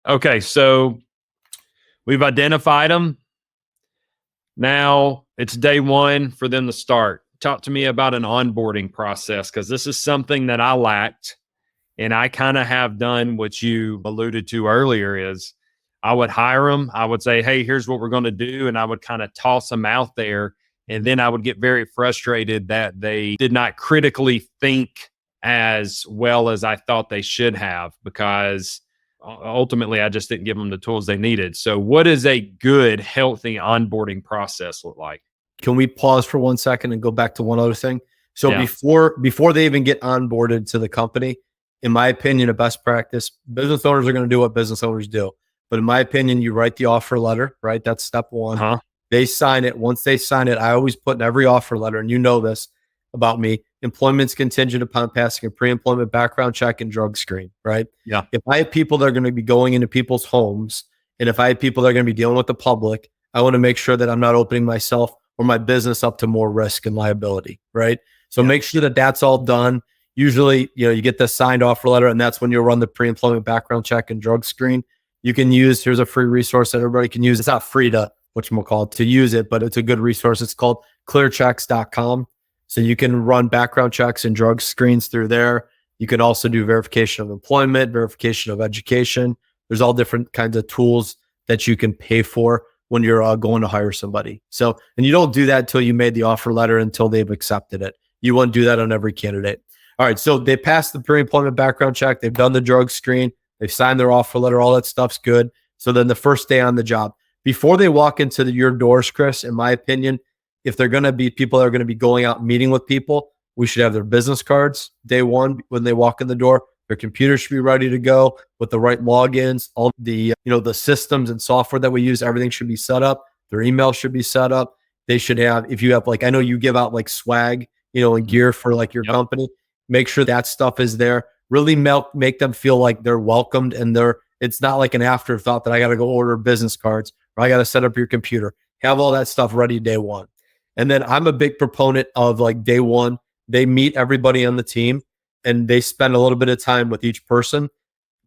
Okay, so we've identified them. Now it's day one for them to start. Talk to me about an onboarding process, because this is something that I lacked. And I kind of have done what you alluded to earlier is I would hire them. I would say, hey, here's what we're going to do. And I would kind of toss them out there. And then I would get very frustrated that they did not critically think as well as I thought they should have, because ultimately I just didn't give them the tools they needed. So what does a good, healthy onboarding process look like? Can we pause for 1 second and go back to one other thing? So Yeah. before they even get onboarded to the company, in my opinion, a best practice, business owners are going to do what business owners do. But in my opinion, you write the offer letter, right? That's step one. Uh-huh. They sign it. Once they sign it, I always put in every offer letter, and you know this about me, employment's contingent upon passing a pre-employment background check and drug screen, right? Yeah. If I have people that are going to be going into people's homes, and if I have people that are going to be dealing with the public, I want to make sure that I'm not opening myself or my business up to more risk and liability, right? So make sure that that's all done. Usually, you get the signed offer letter, and that's when you'll run the pre-employment background check and drug screen. You can use, here's a free resource that everybody can use. It's not free to use it, but it's a good resource. It's called clearchecks.com. So you can run background checks and drug screens through there. You can also do verification of employment, verification of education. There's all different kinds of tools that you can pay for when you're going to hire somebody. So, and you don't do that until you made the offer letter, until they've accepted it. You wouldn't do that on every candidate. All right. So they passed the pre-employment background check. They've done the drug screen. They've signed their offer letter. All that stuff's good. So then the first day on the job, before they walk into your doors, Chris, in my opinion, if they're going to be people that are going to be going out and meeting with people, we should have their business cards day one when they walk in the door. Their computer should be ready to go with the right logins. All the the systems and software that we use, everything should be set up. Their email should be set up. They should have, if you have I know you give out swag, and gear for your company. Make sure that stuff is there. Really make them feel like they're welcomed, and it's not like an afterthought that I got to go order business cards or I got to set up your computer. Have all that stuff ready day one. And then I'm a big proponent of day one, they meet everybody on the team and they spend a little bit of time with each person.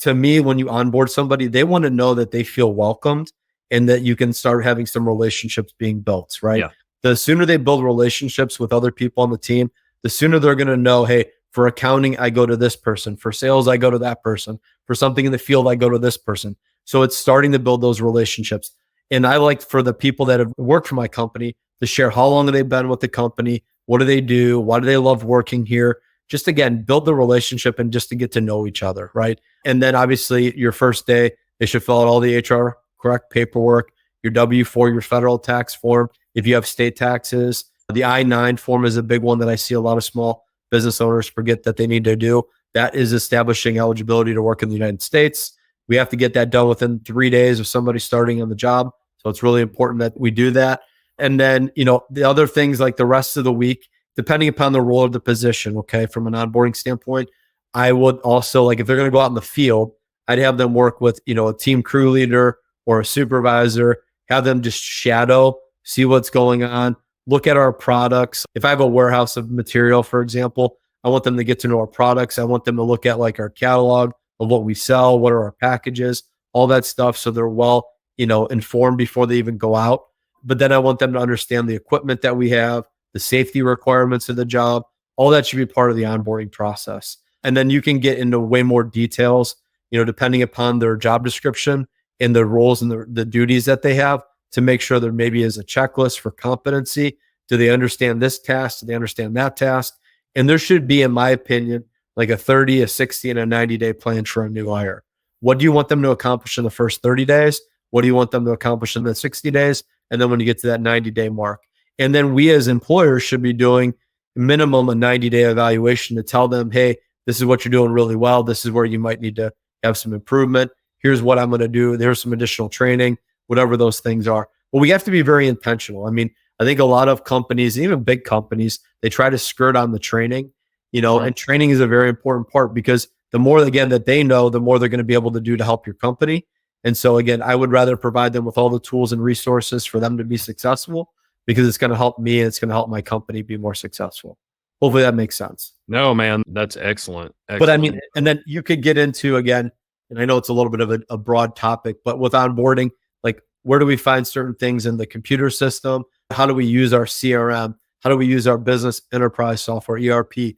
To me, when you onboard somebody, they want to know that they feel welcomed and that you can start having some relationships being built, right? Yeah. The sooner they build relationships with other people on the team, the sooner they're going to know, hey, for accounting, I go to this person. For sales, I go to that person. For something in the field, I go to this person. So it's starting to build those relationships. And I like for the people that have worked for my company to share how long have they been with the company, what do they do, why do they love working here? Just again, build the relationship and just to get to know each other, right? And then obviously your first day, they should fill out all the HR correct paperwork, your W-4, your federal tax form. If you have state taxes, the I-9 form is a big one that I see a lot of small business owners forget that they need to do. That is establishing eligibility to work in the United States. We have to get that done within 3 days of somebody starting on the job. So it's really important that we do that. And then, the other things like the rest of the week, depending upon the role of the position, okay, from an onboarding standpoint, I would also, if they're going to go out in the field, I'd have them work with, a team crew leader or a supervisor, have them just shadow, see what's going on, look at our products. If I have a warehouse of material, for example, I want them to get to know our products. I want them to look at our catalog of what we sell, what are our packages, all that stuff. So they're well, informed before they even go out. But then I want them to understand the equipment that we have, the safety requirements of the job. All that should be part of the onboarding process. And then you can get into way more details, depending upon their job description and the roles and the duties that they have, to make sure there maybe is a checklist for competency. Do they understand this task? Do they understand that task? And there should be, in my opinion, a 30, a 60, and a 90-day plan for a new hire. What do you want them to accomplish in the first 30 days? What do you want them to accomplish in the 60 days? And then when you get to that 90-day mark. And then we as employers should be doing minimum a 90-day evaluation to tell them, hey, this is what you're doing really well. This is where you might need to have some improvement. Here's what I'm going to do. There's some additional training, whatever those things are. But we have to be very intentional. I mean, I think a lot of companies, even big companies, they try to skirt on the training, and training is a very important part, because the more, again, that they know, the more they're going to be able to do to help your company. And so again, I would rather provide them with all the tools and resources for them to be successful, because it's going to help me and it's going to help my company be more successful. Hopefully that makes sense. No, man, that's excellent. But I mean, and then you could get into, again, and I know it's a little bit of a broad topic, but with onboarding, like where do we find certain things in the computer system? How do we use our CRM? How do we use our business enterprise software, ERP?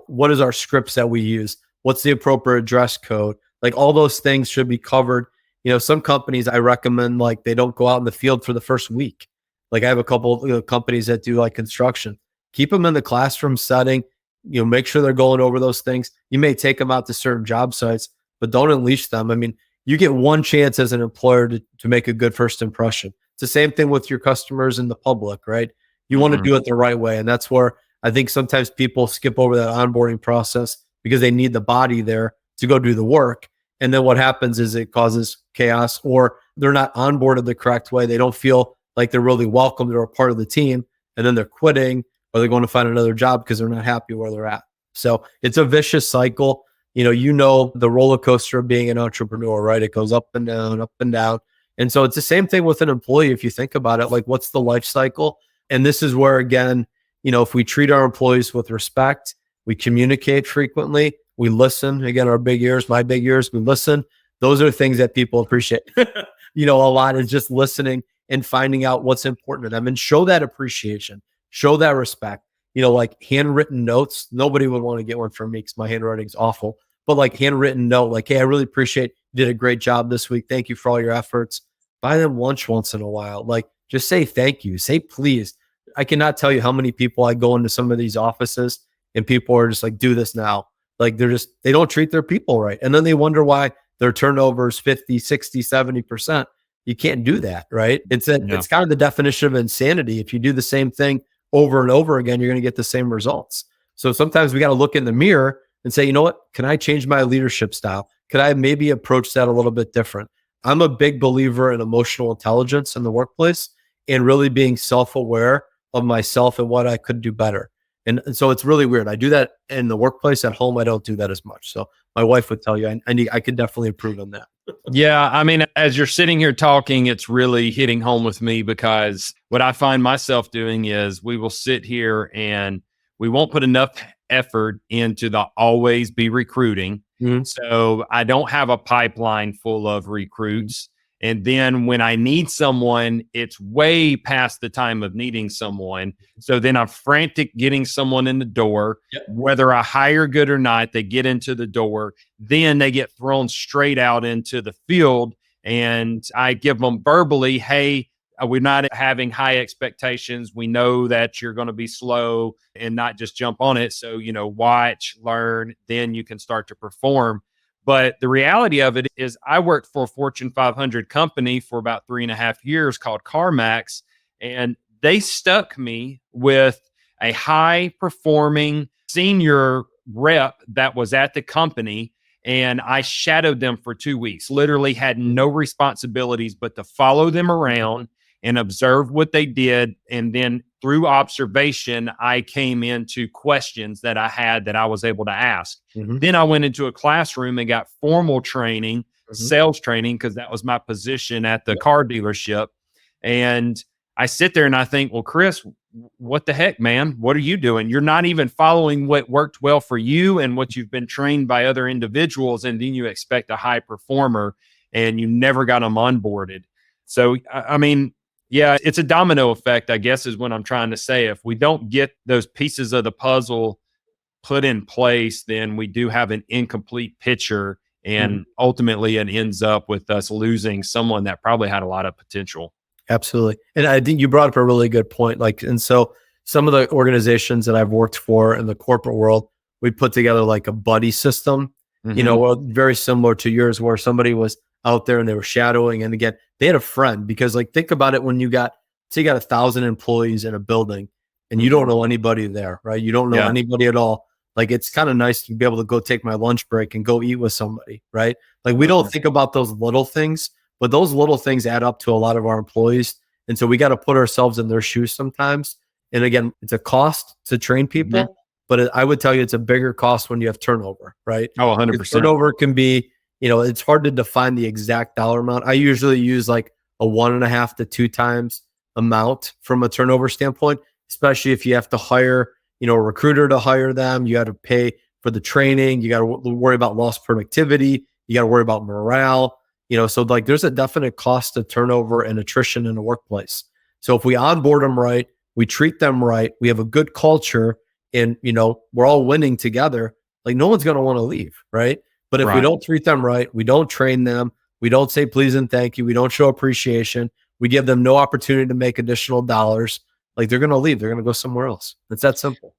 What is our scripts that we use? What's the appropriate dress code? Like all those things should be covered. Some companies I recommend, like they don't go out in the field for the first week. Like I have a couple of companies that do like construction. Keep them in the classroom setting. Make sure they're going over those things. You may take them out to certain job sites, but don't unleash them. I mean, you get one chance as an employer to make a good first impression. It's the same thing with your customers and the public, right? You want to do it the right way. And that's where I think sometimes people skip over that onboarding process because they need the body there to go do the work. And then what happens is it causes chaos, or they're not onboarded the correct way. They don't feel like they're really welcome. They're a part of the team, and then they're quitting or they're going to find another job because they're not happy where they're at. So it's a vicious cycle. The roller coaster of being an entrepreneur, right? It goes up and down, up and down. And so it's the same thing with an employee. If you think about it, like what's the life cycle? And this is where, again, if we treat our employees with respect, we communicate frequently, we listen. Again, my big ears, we listen. Those are things that people appreciate. A lot is just listening and finding out what's important to them and show that appreciation, show that respect. Like handwritten notes. Nobody would want to get one from me because my handwriting's awful. But like handwritten note, like, hey, I really appreciate you did a great job this week. Thank you for all your efforts. Buy them lunch once in a while. Like, just say thank you. Say please. I cannot tell you how many people I go into some of these offices and people are just like, do this now. Like they don't treat their people right. And then they wonder why their turnover is 50, 60, 70%. You can't do that, right? It's kind of the definition of insanity. If you do the same thing over and over again, you're going to get the same results. So sometimes we got to look in the mirror and say, you know what? Can I change my leadership style? Could I maybe approach that a little bit different? I'm a big believer in emotional intelligence in the workplace and really being self-aware of myself and what I could do better. And so it's really weird. I do that in the workplace. At home, I don't do that as much. So my wife would tell you I could definitely improve on that. Yeah. I mean, as you're sitting here talking, it's really hitting home with me because what I find myself doing is we will sit here and we won't put enough effort into the always be recruiting. Mm-hmm. So I don't have a pipeline full of recruits. And then when I need someone, it's way past the time of needing someone. So then I'm frantic getting someone in the door. Yep. Whether I hire good or not, they get into the door. Then they get thrown straight out into the field. And I give them verbally, hey, we're not having high expectations. We know that you're going to be slow and not just jump on it. So, watch, learn, then you can start to perform. But the reality of it is I worked for a Fortune 500 company for about 3.5 years called CarMax, and they stuck me with a high performing senior rep that was at the company. And I shadowed them for 2 weeks, literally had no responsibilities but to follow them around and observe what they did. And then through observation, I came into questions that I had that I was able to ask. Mm-hmm. Then I went into a classroom and got formal training, mm-hmm. sales training, because that was my position at the car dealership. And I sit there and I think, well, Chris, what the heck, man? What are you doing? You're not even following what worked well for you and what you've been trained by other individuals. And then you expect a high performer and you never got them onboarded. So, I mean, yeah, it's a domino effect, I guess, is what I'm trying to say. If we don't get those pieces of the puzzle put in place, then we do have an incomplete picture. And ultimately, it ends up with us losing someone that probably had a lot of potential. Absolutely. And I think you brought up a really good point. And so some of the organizations that I've worked for in the corporate world, we put together like a buddy system, very similar to yours, where somebody was out there and they were shadowing. And again, they had a friend, because think about it, when you got 1,000 employees in a building and you don't know anybody there, right? You don't know anybody at all. Like, it's kind of nice to be able to go take my lunch break and go eat with somebody, right? Like, we don't think about those little things, but those little things add up to a lot of our employees. And so we got to put ourselves in their shoes sometimes. And again, it's a cost to train people, but I would tell you it's a bigger cost when you have turnover, right? Oh, 100%. Turnover can be, it's hard to define the exact dollar amount. I usually use like a 1.5 to 2 times amount from a turnover standpoint, especially if you have to hire, a recruiter to hire them. You got to pay for the training. You got to worry about lost productivity. You got to worry about morale, so like there's a definite cost to turnover and attrition in the workplace. So if we onboard them right, we treat them right, we have a good culture, and we're all winning together, like no one's going to want to leave, right? But if we don't treat them right, we don't train them, we don't say please and thank you, we don't show appreciation, we give them no opportunity to make additional dollars, like they're going to leave, they're going to go somewhere else. It's that simple.